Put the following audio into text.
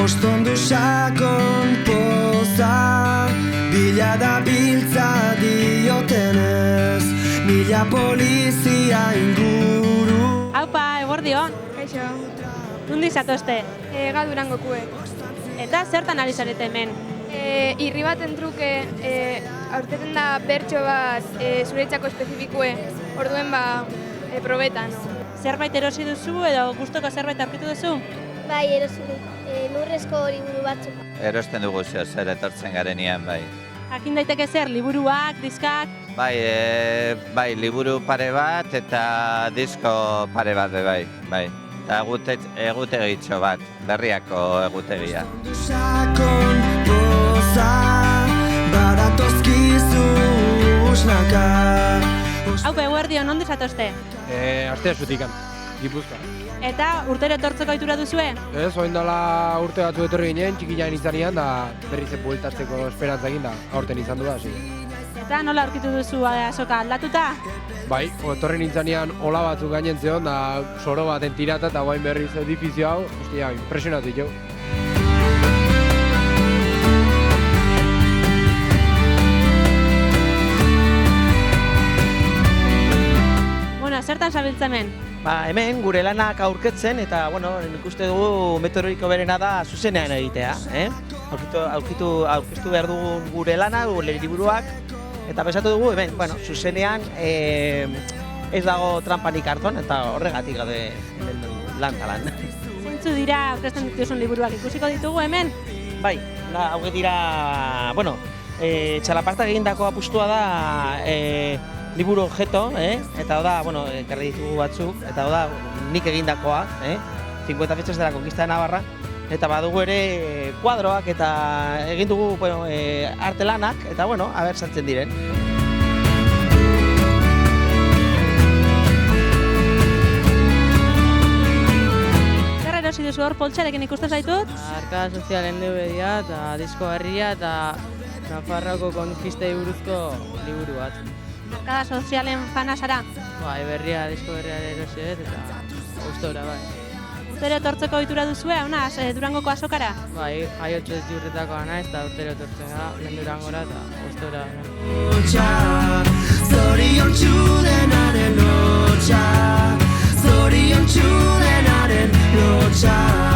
Ostondu sakon poza, bila da biltza diotenez, mila polizia inguru. Aupa, eguerdion. Kaixo, Nundi zatozte? Ga Durangokue. Eta zertan ari zarete hemen? Irri baten truke, aurten da bertso bat zuretzako espezifikue, orduen probetan. Zerbait erosi duzu edo gustoko zerbait aurkitu duzu? Bai, erosi dut. Lurrezko liburu batzuk. Erosten dugu zer etortzen garenean, bai. Jakin daiteke zer, liburuak, diskak? Bai, liburu pare bat eta disko pare bat, bai. Eta egutegitxo bat, berriako egutegia. Sakon poza, badatozkizu usnaka. Aupa, eguerdion, nondi zatozte? Astea zutikan, Gipuzkoa. Eta urtero etortzeko ohitura duzue? Ez, oin dela urte batzu etorri ginen, txikinan izanean, da berriz bueltatzeko esperantza egin da, aurten izan du da, hasi. Eta nola aurkitu duzu azoka aldatuta? Bai, etorri nintzanean hola batzuk gainen zion, da soro baten tirata eta guain berriz edifizio hau, ostia, impresionatu ditu. Zertan zabiltza hemen? Hemen gure lanak aurketzen eta nik uste dugu meteoriko berena da zuzenean egitea. Aurkeztu behar dugu gure lana, gure liburuak, eta pensatu dugu hemen, zuzenean ez dago trampanik hartuan eta horregatik gaude lan talan. Zeintzu dira aurkezten dituzun liburuak ikusiko ditugu hemen? Bai, hauek dira, txalapartak egindako apustua da liburu objeto, eta da, ekarri ditugu batzuk, eta da, nik egindakoa, 50 fechas de la conquista de Navarra, eta badugu ere kuadroak eta egin dugu arte lanak, eta aber sartzen diren. Zer erosi duzu hor poltsarekin ikusten zaitut? Arkada sozialen DVD-a eta disko berria eta Nafarroako konkistei buruzko liburu bat. Arkada sozialen fana zara? Bai, disko berria erosi dut eta gustora, bai. Urtero etortzeko ohitura duzue, Durangoko azokara? Bai, jaiotze ziurretakoa naiz eta urtero etortzen gara, lehen Durangora eta gustora. Zoriontsu denaren lotxa, zoriontsu denaren lotxa.